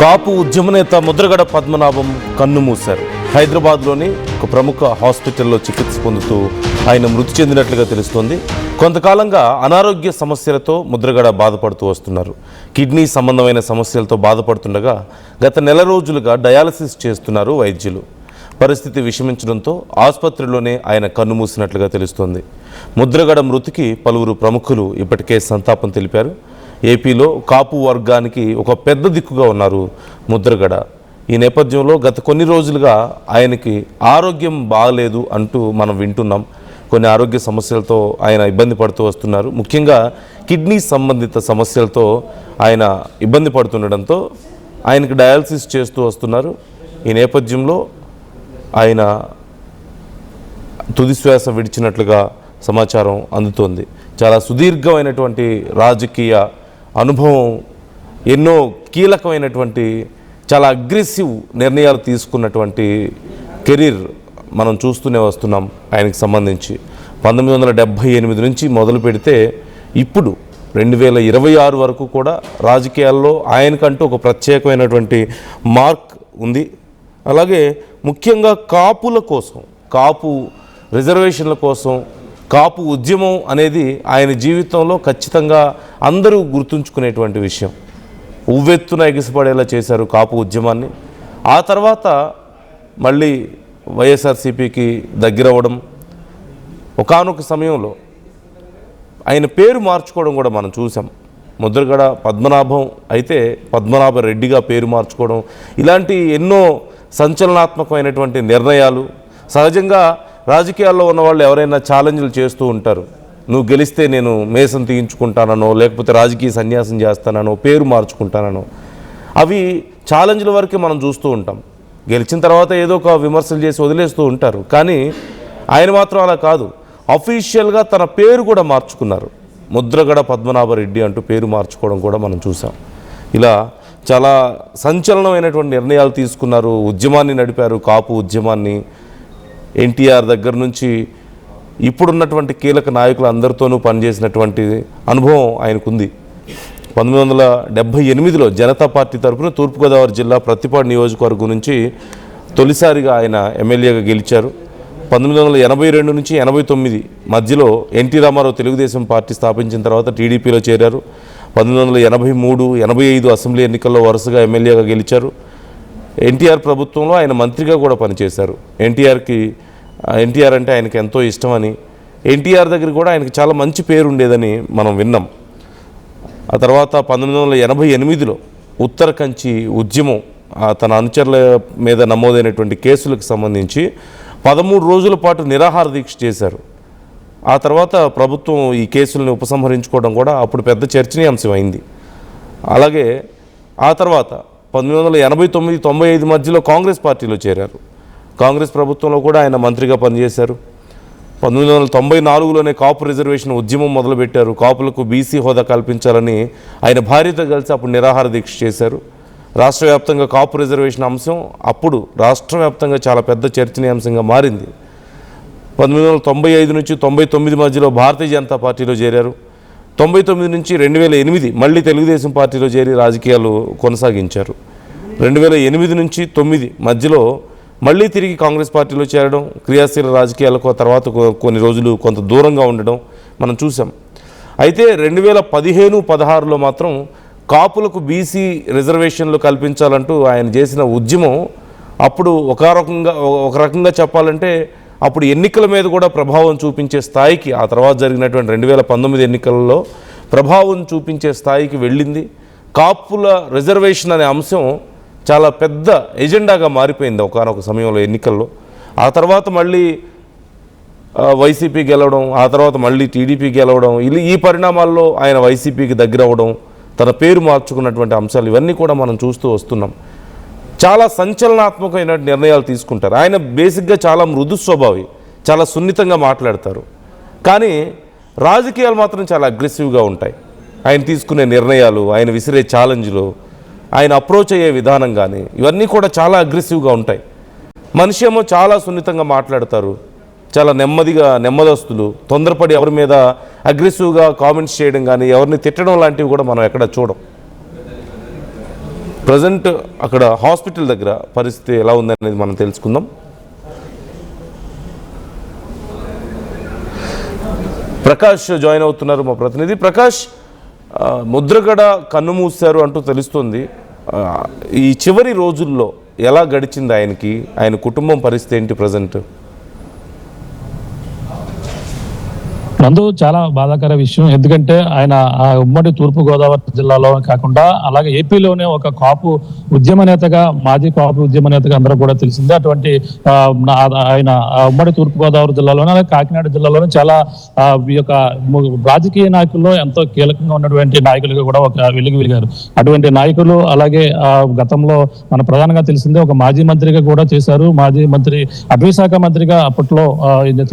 కాపు ఉద్యమ నేత ముద్రగడ పద్మనాభం కన్నుమూశారు. హైదరాబాద్లోని ఒక ప్రముఖ హాస్పిటల్లో చికిత్స పొందుతూ ఆయన మృతి చెందినట్లుగా తెలుస్తోంది. కొంతకాలంగా అనారోగ్య సమస్యలతో ముద్రగడ బాధపడుతూ వస్తున్నారు. కిడ్నీ సంబంధమైన సమస్యలతో బాధపడుతుండగా గత నెల రోజులుగా డయాలసిస్ చేస్తున్నారు వైద్యులు. పరిస్థితి విషమించడంతో ఆసుపత్రిలోనే ఆయన కన్నుమూసినట్లుగా తెలుస్తోంది. ముద్రగడ మృతికి పలువురు ప్రముఖులు ఇప్పటికే సంతాపం తెలిపారు. ఏపీలో కాపు వర్గానికి ఒక పెద్ద దిక్కుగా ఉన్నారు ముద్రగడ. ఈ నేపథ్యంలో గత కొన్ని రోజులుగా ఆయనకి ఆరోగ్యం బాగలేదు అంటూ మనం వింటున్నాం. కొన్ని ఆరోగ్య సమస్యలతో ఆయన ఇబ్బంది పడుతూ వస్తున్నారు. ముఖ్యంగా కిడ్నీ సంబంధిత సమస్యలతో ఆయన ఇబ్బంది పడుతుండడంతో ఆయనకి డయాలసిస్ చేస్తూ వస్తున్నారు. ఈ నేపథ్యంలో ఆయన తుదిశ్వాస విడిచినట్లుగా సమాచారం అందుతోంది. చాలా సుదీర్ఘమైనటువంటి రాజకీయ అనుభవం, ఎన్నో కీలకమైనటువంటి చాలా అగ్రెసివ్ నిర్ణయాలు తీసుకున్నటువంటి కెరీర్ మనం చూస్తూనే వస్తున్నాం. ఆయనకు సంబంధించి 1978 నుంచి మొదలు పెడితే ఇప్పుడు 2026 వరకు కూడా రాజకీయాల్లో ఆయనకంటూ ఒక ప్రత్యేకమైనటువంటి మార్క్ ఉంది. అలాగే ముఖ్యంగా కాపుల కోసం, కాపు రిజర్వేషన్ల కోసం, కాపు ఉద్యమం అనేది ఆయన జీవితంలో ఖచ్చితంగా అందరూ గుర్తుంచుకునేటువంటి విషయం. ఉవ్వెత్తున ఎగిసిపడేలా చేశారు కాపు ఉద్యమాన్ని. ఆ తర్వాత మళ్ళీ వైఎస్ఆర్సీపీకి దగ్గరవ్వడం, ఒకానొక సమయంలో ఆయన పేరు మార్చుకోవడం కూడా మనం చూసాం. ముద్రగడ పద్మనాభం అయితే పద్మనాభ రెడ్డిగా పేరు మార్చుకోవడం, ఇలాంటి ఎన్నో సంచలనాత్మకమైనటువంటి నిర్ణయాలు. సహజంగా రాజకీయాల్లో ఉన్న వాళ్ళు ఎవరైనా ఛాలెంజ్లు చేస్తూ ఉంటారు. నువ్వు గెలిస్తే నేను మేసం తీయించుకుంటానో, లేకపోతే రాజకీయ సన్యాసం చేస్తానో, పేరు మార్చుకుంటానో, అవి ఛాలెంజ్ల వరకే మనం చూస్తూ ఉంటాం. గెలిచిన తర్వాత ఏదో ఒక విమర్శలు చేసి వదిలేస్తూ ఉంటారు. కానీ ఆయన మాత్రం అలా కాదు. అఫీషియల్గా తన పేరు కూడా మార్చుకున్నారు. ముద్రగడ పద్మనాభరెడ్డి అంటూ పేరు మార్చుకోవడం కూడా మనం చూసాం. ఇలా చాలా సంచలనమైనటువంటి నిర్ణయాలు తీసుకున్నారు. ఉద్యమాన్ని నడిపారు, కాపు ఉద్యమాన్ని. ఎన్టీఆర్ దగ్గర నుంచి ఇప్పుడున్నటువంటి కీలక నాయకులు అందరితోనూ పనిచేసినటువంటి అనుభవం ఆయనకుంది. 1978లో జనతా పార్టీ తరఫున తూర్పుగోదావరి జిల్లా ప్రత్తిపాడు నియోజకవర్గం నుంచి తొలిసారిగా ఆయన ఎమ్మెల్యేగా గెలిచారు. 1982 నుంచి 89 మధ్యలో ఎన్టీ రామారావు తెలుగుదేశం పార్టీ స్థాపించిన తర్వాత టీడీపీలో చేరారు. 1983, 85 అసెంబ్లీ ఎన్నికల్లో వరుసగా ఎమ్మెల్యేగా గెలిచారు. ఎన్టీఆర్ ప్రభుత్వంలో ఆయన మంత్రిగా కూడా పనిచేశారు. ఎన్టీఆర్ అంటే ఆయనకి ఎంతో ఇష్టమని, ఎన్టీఆర్ దగ్గర కూడా ఆయనకి చాలా మంచి పేరు ఉండేదని మనం విన్నాం. ఆ తర్వాత 1988లో ఉత్తర కంచి ఉద్యమం, తన అనుచరుల మీద నమోదైనటువంటి కేసులకు సంబంధించి 13 రోజుల పాటు నిరాహార దీక్ష చేశారు. ఆ తర్వాత ప్రభుత్వం ఈ కేసులను ఉపసంహరించుకోవడం కూడా అప్పుడు పెద్ద చర్చనీయాంశం అయింది. అలాగే ఆ తర్వాత 1989, 95 మధ్యలో కాంగ్రెస్ పార్టీలో చేరారు. కాంగ్రెస్ ప్రభుత్వంలో కూడా ఆయన మంత్రిగా పనిచేశారు. 1994లోనే కాపు రిజర్వేషన్ ఉద్యమం మొదలుపెట్టారు. కాపులకు బీసీ హోదా కల్పించాలని ఆయన భార్యతో కలిసి అప్పుడు నిరాహార దీక్ష చేశారు. రాష్ట్ర వ్యాప్తంగా కాపు రిజర్వేషన్ అంశం అప్పుడు రాష్ట్ర వ్యాప్తంగా చాలా పెద్ద చర్చనీయాంశంగా మారింది. 1995 నుంచి 99 మధ్యలో భారతీయ జనతా పార్టీలో చేరారు. 99 నుంచి 2008 మళ్ళీ తెలుగుదేశం పార్టీలో చేరి రాజకీయాలు కొనసాగించారు. 2008 నుంచి 9 మధ్యలో మళ్ళీ తిరిగి కాంగ్రెస్ పార్టీలో చేరడం, క్రియాశీల రాజకీయాలకు తర్వాత కొన్ని రోజులు కొంత దూరంగా ఉండడం మనం చూసాం. అయితే 2015, 16లో మాత్రం కాపులకు బీసీ రిజర్వేషన్లు కల్పించాలంటూ ఆయన చేసిన ఉద్యమం అప్పుడు ఒక రకంగా చెప్పాలంటే అప్పుడు ఎన్నికల మీద కూడా ప్రభావం చూపించే స్థాయికి, ఆ తర్వాత జరిగినటువంటి 2019 ఎన్నికలలో ప్రభావం చూపించే స్థాయికి వెళ్ళింది. కాపుల రిజర్వేషన్ అనే అంశం చాలా పెద్ద ఎజెండాగా మారిపోయింది ఒకానొక సమయంలో ఎన్నికల్లో. ఆ తర్వాత మళ్ళీ వైసీపీ గెలవడం, ఆ తర్వాత మళ్ళీ టీడీపీ గెలవడం, ఈ పరిణామాల్లో ఆయన వైసీపీకి దగ్గర అవ్వడం, తన పేరు మార్చుకున్నటువంటి అంశాలు ఇవన్నీ కూడా మనం చూస్తూ వస్తున్నాం. చాలా సంచలనాత్మకమైన నిర్ణయాలు తీసుకుంటారు. ఆయన బేసిక్గా చాలా మృదు స్వభావి, చాలా సున్నితంగా మాట్లాడతారు. కానీ రాజకీయాలు మాత్రం చాలా అగ్రెసివ్గా ఉంటాయి. ఆయన తీసుకునే నిర్ణయాలు, ఆయన విసిరే ఛాలెంజ్లు, ఆయన అప్రోచ్ అయ్యే విధానం కానీ ఇవన్నీ కూడా చాలా అగ్రెసివ్గా ఉంటాయి. మనిషి ఏమో చాలా సున్నితంగా మాట్లాడతారు, చాలా నెమ్మదస్తులు, తొందరపడి ఎవరి మీద అగ్రెసివ్గా కామెంట్స్ చేయడం కానీ ఎవరిని తిట్టడం లాంటివి కూడా మనం ఎక్కడ చూడం. ప్రజెంట్ అక్కడ హాస్పిటల్ దగ్గర పరిస్థితి ఎలా ఉందనేది మనం తెలుసుకుందాం. ప్రకాష్ జాయిన్ అవుతున్నారు, మా ప్రతినిధి. ప్రకాష్, ముద్రగడ కన్ను మూశారు అంటూ తెలుస్తుంది. ఈ చివరి రోజుల్లో ఎలా గడిచింది ఆయనకి, ఆయన కుటుంబం పరిస్థితి ఏంటి ప్రజెంట్? నందు చాలా బాధాకర విషయం. ఎందుకంటే ఆయన ఆ ఉమ్మడి తూర్పుగోదావరి జిల్లాలో కాకుండా అలాగే ఏపీలోనే ఒక కాపు ఉద్యమ నేతగా, మాజీ కాపు ఉద్యమ నేతగా అందరూ కూడా తెలిసిందే. అటువంటి ఆయన ఉమ్మడి తూర్పుగోదావరి జిల్లాలోనే అలాగే కాకినాడ జిల్లాలోనే చాలా ఈ యొక్క రాజకీయ నాయకుల్లో ఎంతో కీలకంగా ఉన్నటువంటి నాయకులుగా కూడా ఒక వెలిగారు. అటువంటి నాయకులు అలాగే గతంలో మన ప్రధానంగా తెలిసిందే ఒక మాజీ మంత్రిగా కూడా చేశారు. మాజీ మంత్రి, అటవీ శాఖ మంత్రిగా అప్పట్లో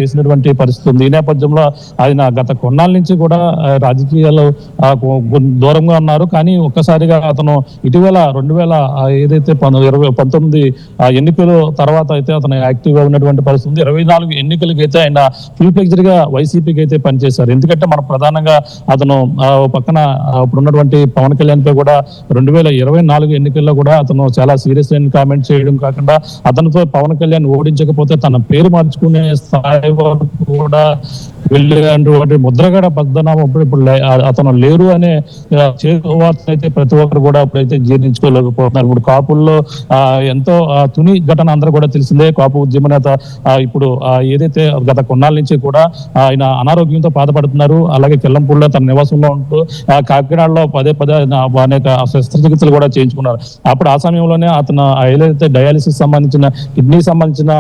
చేసినటువంటి పరిస్థితి ఉంది. ఈ నేపథ్యంలో ఆయన గత కొన్నాళ్ళ నుంచి కూడా రాజకీయాలు దూరంగా ఉన్నారు. కానీ ఒక్కసారిగా అతను ఇటీవల 2000 ఏదైతే 2019 ఎన్నికల తర్వాత అయితే అతను యాక్టివ్ గా ఉన్నటువంటి పరిస్థితి ఉంది. 24 ఎన్నికలకి అయితే ఆయన ఫుల్ ఫ్లెక్స్డ్ గా వైసీపీకి అయితే పనిచేశారు. ఎందుకంటే మన ప్రధానంగా అతను పక్కన ఇప్పుడు ఉన్నటువంటి పవన్ కళ్యాణ్ పై కూడా 2024 ఎన్నికల్లో కూడా అతను చాలా సీరియస్ అయిన కామెంట్ చేయడం కాకుండా అతనితో పవన్ కళ్యాణ్ ఓడించకపోతే తన పేరు మార్చుకునే స్థాయి వరకు కూడా వెళ్ళేటువంటి ముద్రగడ పద్మనాభం ఇప్పుడు అతను లేరు అనే వార్త అయితే ప్రతి ఒక్కరు కూడా ఇప్పుడైతే జీర్ణించుకోలేకపోతున్నారు. ఇప్పుడు కాపుల్లో ఎంతో తుని ఘటన అందరూ కూడా తెలిసిందే. కాపు ఉద్యమ నేత ఇప్పుడు ఏదైతే గత కొన్నాళ్ళ నుంచి కూడా ఆయన అనారోగ్యంతో బాధపడుతున్నారు. అలాగే కెల్లంపూడిలో తన నివాసంలో ఉంటూ కాకినాడలో పదే అనేక శస్త్రచికిత్సలు కూడా చేయించుకున్నారు. అప్పుడు ఆ సమయంలోనే అతను ఏదైతే డయాలిసిస్ సంబంధించిన కిడ్నీ సంబంధించిన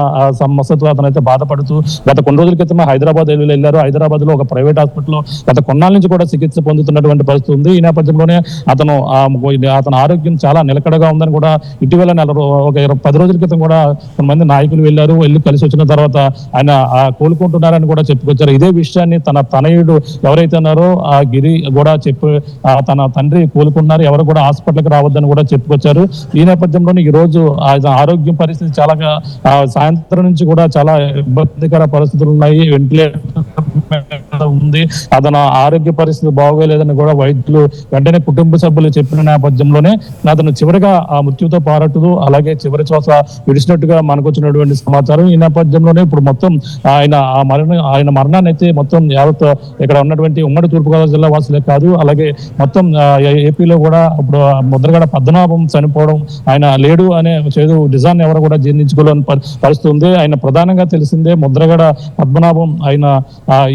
సమస్యతో అతనైతే బాధపడుతూ గత కొన్ని రోజుల క్రితం హైదరాబాద్ వెళ్ళారు. హైదరాబాద్ లో ఒక ప్రైవేట్ హాస్పిటల్లో గత కొన్నాళ్ళ నుంచి కూడా చికిత్స పొందుతున్నటువంటి పరిస్థితి ఉంది. ఈ నేపథ్యంలోనే అతను ఆరోగ్యం చాలా నిలకడగా ఉందని కూడా ఇటీవల ఒక 10 రోజుల క్రితం కూడా కొంతమంది నాయకులు వెళ్ళి కలిసి వచ్చిన తర్వాత ఆయన కోలుకుంటున్నారని కూడా చెప్పుకొచ్చారు. ఇదే విషయాన్ని తన తనయుడు ఎవరైతే ఉన్నారో ఆ గిరి కూడా తన తండ్రి కోలుకున్నారు, ఎవరు కూడా హాస్పిటల్కి రావద్దని కూడా చెప్పుకొచ్చారు. ఈ నేపథ్యంలోనే ఈ రోజు ఆరోగ్యం పరిస్థితి చాలా సాయంత్రం నుంచి కూడా చాలా ఇబ్బందికర పరిస్థితులు ఉన్నాయి. వెంటిలేటర్ ఉంది, అతను ఆరోగ్య పరిస్థితి బాగోలేదని కూడా వైద్యులు వెంటనే కుటుంబ సభ్యులు చెప్పిన నేపథ్యంలోనే అతను చివరిగా ఆ మృత్యుతో పోరాడుతూ అలాగే చివరి శ్వాస విడిచినట్టుగా మనకు వచ్చినటువంటి సమాచారం. ఈ నేపథ్యంలోనే ఇప్పుడు మొత్తం ఆయన మరణాన్ని అయితే మొత్తం యావత్ ఇక్కడ ఉన్నటువంటి ఉమ్మడి తూర్పుగోదావరి జిల్లా వాసులే కాదు, అలాగే మొత్తం ఏపీలో కూడా ఇప్పుడు ముద్రగడ పద్మనాభం చనిపోవడం, ఆయన లేడు అనే చేదు నిజాన్ని ఎవరు కూడా జీర్ణించుకోలేని పరిస్థితి ఉంది. ఆయన ప్రధానంగా తెలిసిందే ముద్రగడ పద్మనాభం ఆయన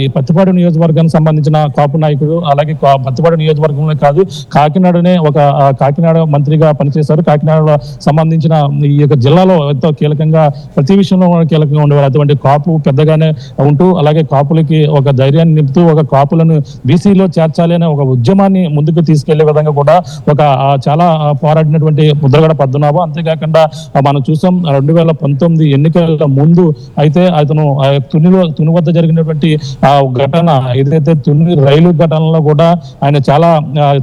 ఈ పత్తిపాడు నియోజకవర్గానికి సంబంధించిన కాపు నాయకుడు. అలాగే పత్తిపాడు నియోజకవర్గంలో కాదు, కాకినాడ మంత్రిగా పనిచేశారు. కాకినాడలో సంబంధించిన ఈ యొక్క జిల్లాలో ఎంతో కీలకంగా ప్రతి విషయంలో కీలకంగా ఉండేవారు. అటువంటి కాపు పెద్దగానే ఉంటూ అలాగే కాపులకి ఒక ధైర్యాన్ని నింపుతూ ఒక కాపులను బీసీలో చేర్చాలి అనే ఒక ఉద్యమాన్ని ముందుకు తీసుకెళ్లే విధంగా కూడా చాలా పోరాడినటువంటి ముద్రగడ పద్మనాభం. అంతేకాకుండా మనం చూసాం 2019 ఎన్నికల ముందు అయితే అతను తుని వద్ద జరిగినటువంటి ఘటన ఏదైతే తుని రైలు ఘటనలో కూడా ఆయన చాలా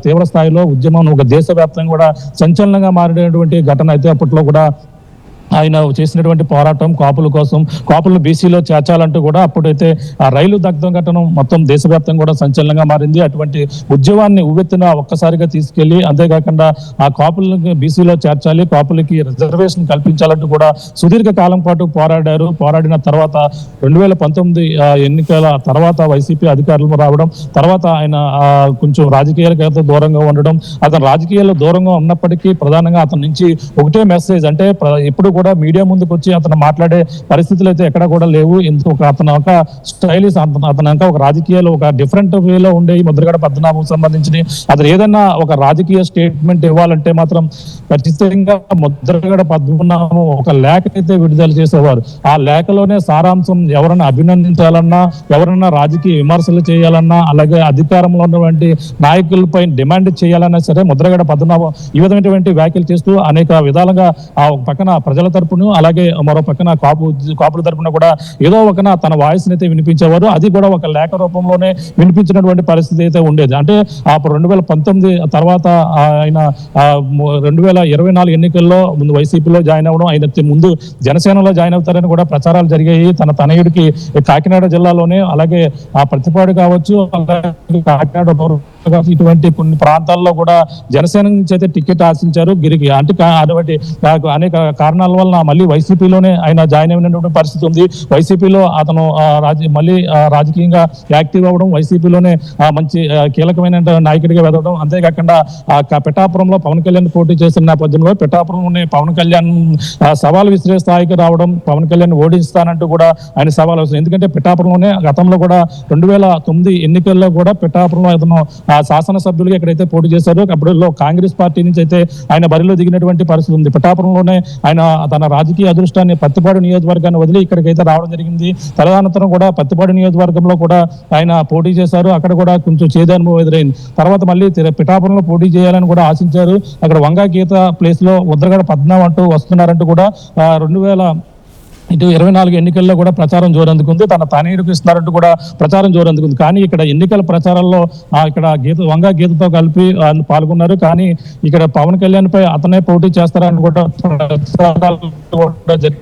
తీవ్ర స్థాయిలో ఉద్యమం ఒక దేశవ్యాప్తంగా కూడా సంచలనంగా మారినటువంటి ఘటన అయితే అప్పట్లో కూడా ఆయన చేసినటువంటి పోరాటం కాపుల కోసం, కాపులను బీసీలో చేర్చాలంటూ కూడా అప్పుడైతే ఆ రైలు దగ్ధం ఘటన మొత్తం దేశవ్యాప్తంగా కూడా సంచలనంగా మారింది. అటువంటి ఉద్యమాన్ని ఉవ్వెత్తున ఒక్కసారిగా తీసుకెళ్లి అంతేకాకుండా ఆ కాపులను బీసీలో చేర్చాలి, కాపులకి రిజర్వేషన్ కల్పించాలంటూ కూడా సుదీర్ఘ కాలం పాటు పోరాడిన తర్వాత 2019 ఎన్నికల తర్వాత వైసీపీ అధికారులు రావడం, తర్వాత ఆయన కొంచెం రాజకీయాలకు దూరంగా ఉండడం. అతను రాజకీయాల్లో దూరంగా ఉన్నప్పటికీ ప్రధానంగా అతని నుంచి ఒకటే మెసేజ్, అంటే ఎప్పుడు కూడా మీడియా ముందుకు వచ్చి అతను మాట్లాడే పరిస్థితులు అయితే ఎక్కడ కూడా లేవు. అతను ఒక స్టైలిష్, అతను ఒక రాజకీయాలు ఒక డిఫరెంట్ వేలో ఉండే ముద్రగడ పద్మనాభం సంబంధించి అతను ఏదన్నా ఒక రాజకీయ స్టేట్మెంట్ ఇవ్వాలంటే మాత్రం ఖచ్చితంగా ముద్రగడ పద్మనాభం ఒక లేఖ అయితే విడుదల చేసేవారు. ఆ లేఖలోనే సారాంశం ఎవరైనా అభినందించాలన్నా, ఎవరైనా రాజకీయ విమర్శలు చేయాలన్నా, అలాగే అధికారంలో ఉన్నటువంటి నాయకులపై డిమాండ్ చేయాలన్నా సరే ముద్రగడ పద్మనాభం ఈ విధమైనటువంటి వ్యాఖ్యలు చేస్తూ అనేక విధాలుగా ఆ పక్కన ప్రజలతో తరపున అలాగే మరో పక్కన కాపుల తరపున కూడా ఏదో ఒకన తన వాయిస్ అయితే వినిపించేవారు. అది కూడా ఒక లేఖ రూపంలోనే వినిపించినటువంటి పరిస్థితి అయితే ఉండేది. అంటే అప్పుడు 2019 తర్వాత ఆయన 2024 ఎన్నికల్లో ముందు వైసీపీలో జాయిన్ అవ్వడం, ఆయన ముందు జనసేనలో జాయిన్ అవుతారని కూడా ప్రచారాలు జరిగాయి. తన తనయుడికి కాకినాడ జిల్లాలోనే అలాగే ఆ ప్రతిపాడు కావచ్చు, అలాగే కాకినాడ ఇటువంటి కొన్ని ప్రాంతాల్లో కూడా జనసేన నుంచి అయితే టికెట్ ఆశించారు గిరికి. అంటే అటువంటి అనేక కారణాల వల్ల మళ్ళీ వైసీపీలోనే ఆయన జాయిన్ అయినటువంటి పరిస్థితి ఉంది. వైసీపీలో అతను మళ్ళీ రాజకీయంగా యాక్టివ్ అవ్వడం, వైసీపీలోనే మంచి కీలకమైన నాయకుడిగా వెదవడం, అంతేకాకుండా పిఠాపురంలో పవన్ కళ్యాణ్ పోటీ చేసిన నేపథ్యంలో పిఠాపురంలోనే పవన్ కళ్యాణ్ సవాల్ విసిరే స్థాయికి రావడం, పవన్ కళ్యాణ్ ఓడిస్తానంటూ కూడా ఆయన సవాల్ వస్తుంది. ఎందుకంటే పిఠాపురంలోనే గతంలో కూడా 2009 ఎన్నికల్లో కూడా పిఠాపురంలో అతను శాసనసభ్యులుగా ఎక్కడైతే పోటీ చేశారో అప్పుడులో కాంగ్రెస్ పార్టీ నుంచి అయితే ఆయన బరిలో దిగినటువంటి పరిస్థితి ఉంది. పిఠాపురంలోనే ఆయన తన రాజకీయ అదృష్టాన్ని పత్తిపాడు నియోజకవర్గాన్ని వదిలి ఇక్కడికైతే రావడం జరిగింది. తదనంతరం కూడా పత్తిపాడు నియోజకవర్గంలో కూడా ఆయన పోటీ చేశారు. అక్కడ కూడా కొంచెం చేదు అనుభవం ఎదురైంది. తర్వాత మళ్ళీ పిఠాపురంలో పోటీ చేయాలని కూడా ఆశించారు. అక్కడ వంగా గీత ప్లేస్ లో ముద్రగడ పద్మనాభం అంటూ వస్తున్నారంటూ కూడా 2024 ఎన్నికల్లో కూడా ప్రచారం జోరందుకుంది. తన తనయుడికి ఇస్తున్నారంటూ కూడా ప్రచారం జోరందుకుంది. కానీ ఇక్కడ ఎన్నికల ప్రచారంలో ఇక్కడ వంగా గీతతో కలిపి పాల్గొన్నారు. కానీ ఇక్కడ పవన్ కళ్యాణ్ పై అతనే పోటీ చేస్తారని కూడా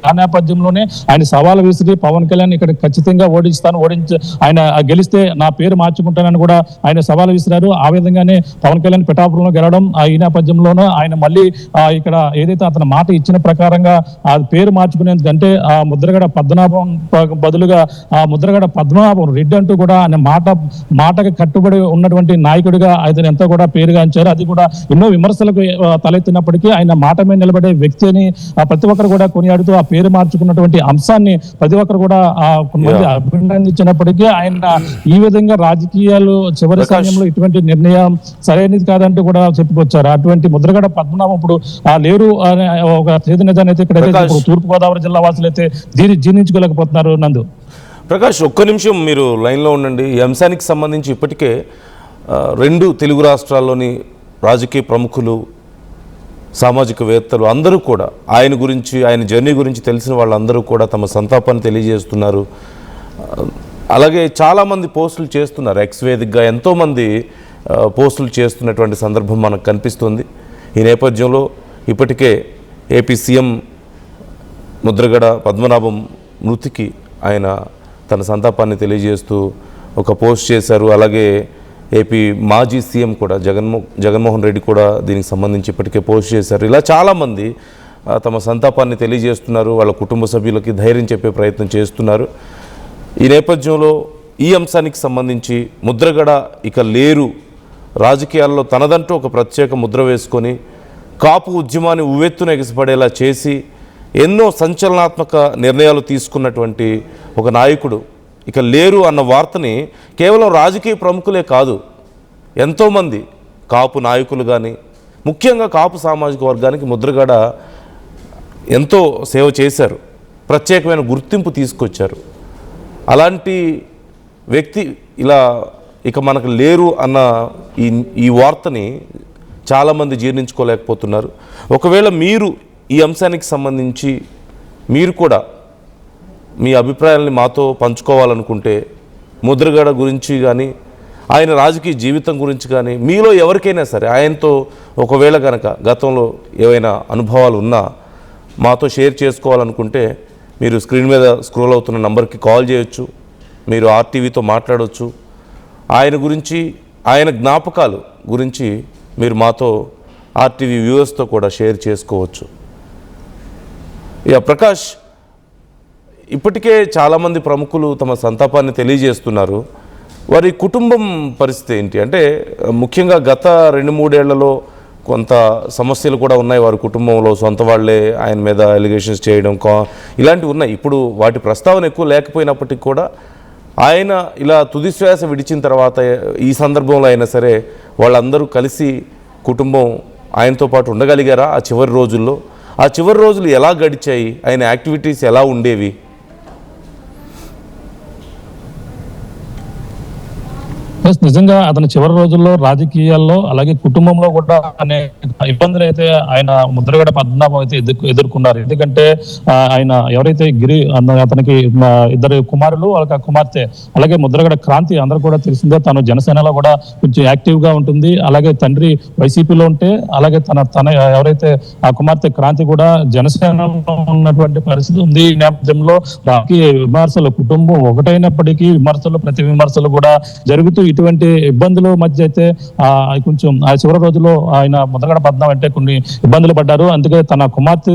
ఆ నేపథ్యంలోనే ఆయన సవాల్ విసిరి పవన్ కళ్యాణ్ ఇక్కడ ఖచ్చితంగా ఆయన గెలిస్తే నా పేరు మార్చుకుంటానని కూడా ఆయన సవాల్ విసిరారు. ఆ విధంగానే పవన్ కళ్యాణ్ పిఠాపురంలో గెలవడం, ఈ నేపథ్యంలోనూ ఆయన మళ్ళీ ఇక్కడ ఏదైతే అతను మాట ఇచ్చిన ప్రకారంగా ఆ పేరు మార్చుకునేందుకంటే ముద్రగడ పద్మనాభం బదులుగా ముద్రగడ పద్మనాభం రెడ్డి అంటూ కూడా ఆయన మాటకి కట్టుబడి ఉన్నటువంటి నాయకుడిగా ఆయన ఎంతో కూడా పేరుగాంచారు. అది కూడా ఎన్నో విమర్శలకు తలెత్తినప్పటికీ ఆయన మాట మీద నిలబడే వ్యక్తి అని ప్రతి ఒక్కరు కూడా కొనియాడుతూ ఆ పేరు మార్చుకున్నటువంటి అంశాన్ని ప్రతి ఒక్కరు కూడా కొంతమంది అభినందించినప్పటికీ ఆయన ఈ విధంగా రాజకీయాలు చివరి సమయంలో ఇటువంటి నిర్ణయం సరైనది కాదంటూ కూడా చెప్పుకొచ్చారు. అటువంటి ముద్రగడ పద్మనాభం ఇప్పుడు లేరు అనే ఒక చేదు నిజాన్ని అయితే ఇక్కడైతే తూర్పుగోదావరి జిల్లా వాసులు అయితే జీర్ణించుకోలేకపోతున్నారు. నందు, ప్రకాష్, ఒక్క నిమిషం మీరు లైన్లో ఉండండి. ఈ అంశానికి సంబంధించి ఇప్పటికే 2 తెలుగు రాష్ట్రాల్లోని రాజకీయ ప్రముఖులు, సామాజికవేత్తలు అందరూ కూడా ఆయన గురించి, ఆయన జర్నీ గురించి తెలిసిన వాళ్ళందరూ కూడా తమ సంతాపాన్ని తెలియజేస్తున్నారు. అలాగే చాలామంది పోస్టులు చేస్తున్నారు. ఎక్స్ వేదికగా ఎంతోమంది పోస్టులు చేస్తున్నటువంటి సందర్భం మనకు కనిపిస్తుంది. ఈ నేపథ్యంలో ఇప్పటికే ఏపీ సీఎం ముద్రగడ పద్మనాభం మృతికి ఆయన తన సంతాపాన్ని తెలియజేస్తూ ఒక పోస్ట్ చేశారు. అలాగే ఏపీ మాజీ సీఎం కూడా జగన్మోహన్ రెడ్డి కూడా దీనికి సంబంధించి ఇప్పటికే పోస్ట్ చేశారు. ఇలా చాలామంది తమ సంతాపాన్ని తెలియజేస్తున్నారు. వాళ్ళ కుటుంబ సభ్యులకి ధైర్యం చెప్పే ప్రయత్నం చేస్తున్నారు. ఈ నేపథ్యంలో ఈ అంశానికి సంబంధించి ముద్రగడ ఇక లేరు, రాజకీయాల్లో తనదంటూ ఒక ప్రత్యేక ముద్ర వేసుకొని కాపు ఉద్యమాన్ని ఉవ్వెత్తున ఎగసిపడేలా చేసి ఎన్నో సంచలనాత్మక నిర్ణయాలు తీసుకున్నటువంటి ఒక నాయకుడు ఇక లేరు అన్న వార్తని కేవలం రాజకీయ ప్రముఖులే కాదు, ఎంతోమంది కాపు నాయకులు కానీ, ముఖ్యంగా కాపు సామాజిక వర్గానికి ముద్రగడ ఎంతో సేవ చేశారు, ప్రత్యేకమైన గుర్తింపు తీసుకొచ్చారు. అలాంటి వ్యక్తి ఇలా ఇక మనకు లేరు అన్న ఈ వార్తని చాలామంది జీర్ణించుకోలేకపోతున్నారు. ఒకవేళ మీరు ఈ అంశానికి సంబంధించి మీరు కూడా మీ అభిప్రాయాలని మాతో పంచుకోవాలనుకుంటే, ముద్రగడ గురించి కానీ ఆయన రాజకీయ జీవితం గురించి కానీ మీలో ఎవరికైనా సరే ఆయనతో ఒకవేళ కనుక గతంలో ఏవైనా అనుభవాలు ఉన్నా మాతో షేర్ చేసుకోవాలనుకుంటే మీరు స్క్రీన్ మీద స్క్రోల్ అవుతున్న నంబర్కి కాల్ చేయొచ్చు, మీరు ఆర్టీవీతో మాట్లాడవచ్చు. ఆయన గురించి, ఆయన జ్ఞాపకాలు గురించి మీరు మాతో ఆర్టీవీ వ్యూవర్స్తో కూడా షేర్ చేసుకోవచ్చు. ప్రకాష్, ఇప్పటికే చాలామంది ప్రముఖులు తమ సంతాపాన్ని తెలియజేస్తున్నారు. వారి కుటుంబం పరిస్థితి ఏంటి అంటే, ముఖ్యంగా గత 2-3 ఏళ్లలో కొంత సమస్యలు కూడా ఉన్నాయి వారి కుటుంబంలో. సొంత వాళ్ళే ఆయన మీద ఎలిగేషన్స్ చేయడం ఇలాంటివి ఉన్నాయి. ఇప్పుడు వాటి ప్రస్తావన ఎక్కువ లేకపోయినప్పటికీ కూడా ఆయన ఇలా తుది శ్వాస విడిచిన తర్వాత ఈ సందర్భంలో అయినా సరే వాళ్ళందరూ కలిసి కుటుంబం ఆయనతో పాటు ఉండగలిగారా ఆ చివరి రోజుల్లో? ఆ చివరి రోజులు ఎలా గడిచాయి? ఆయన యాక్టివిటీస్ ఎలా ఉండేవి? ప్లస్ నిజంగా అతని చివరి రోజుల్లో రాజకీయాల్లో అలాగే కుటుంబంలో కూడా అనేక ఇబ్బందులు అయితే ఆయన ముద్రగడ పద్మనాభం అయితే ఎదుర్కొన్నారు. ఎందుకంటే ఆయన ఎవరైతే అతనికి ఇద్దరు కుమారులు వాళ్ళకి కుమార్తె, అలాగే ముద్రగడ క్రాంతి అందరూ కూడా తెలిసిందే, తను జనసేనలో కూడా కొంచెం యాక్టివ్ గా ఉంటుంది. అలాగే తండ్రి వైసీపీలో ఉంటే, అలాగే తన ఎవరైతే ఆ కుమార్తె క్రాంతి కూడా జనసేనలో ఉన్నటువంటి పరిస్థితి ఉంది. ఈ నేపథ్యంలో రాజకీయ విమర్శలు, కుటుంబం ఒకటైనప్పటికీ ప్రతి విమర్శలు కూడా జరుగుతూ ఇటువంటి ఇబ్బందుల మధ్య అయితే కొంచెం ఆ చివరి రోజుల్లో ఆయన ముద్రగడ పద్మనాభం అంటే కొన్ని ఇబ్బందులు పడ్డారు. అందుకే తన కుమార్తె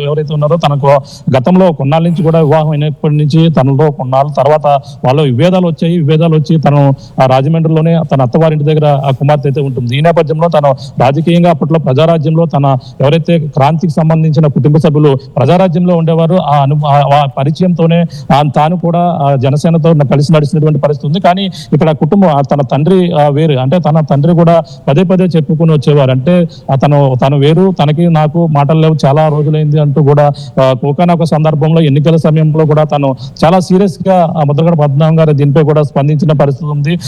ఎవరైతే ఉన్నారో తనకు గతంలో కొన్నాళ్ళ నుంచి కూడా వివాహం అయినప్పటి నుంచి తనలో కొన్నాళ్ళ తర్వాత వాళ్ళు విభేదాలు వచ్చి తను ఆ రాజమండ్రిలోనే తన అత్తవారింటి దగ్గర ఆ కుమార్తె అయితే ఉంటుంది. ఈ నేపథ్యంలో తను రాజకీయంగా అప్పట్లో ప్రజారాజ్యంలో తన ఎవరైతే క్రాంతికి సంబంధించిన కుటుంబ సభ్యులు ప్రజారాజ్యంలో ఉండేవారు, ఆ పరిచయంతోనే తాను కూడా జనసేనతో కలిసి నడిచినటువంటి పరిస్థితి ఉంది. కానీ ఇక్కడ కుటుంబం తన తండ్రి వేరు, అంటే తన తండ్రి కూడా పదే చెప్పుకుని వచ్చేవారు. అంటే తను వేరు, తనకి నాకు మాటలు లేవు, చాలా రోజులైంది అంటూ కూడా ఒకనొక సందర్భంలో ఎన్నికల సమయంలో కూడా తను చాలా సీరియస్ గా ముద్రగడ పద్మనాభం గారు దీనిపై కూడా స్పందించిన పరిస్థితి ఉంది.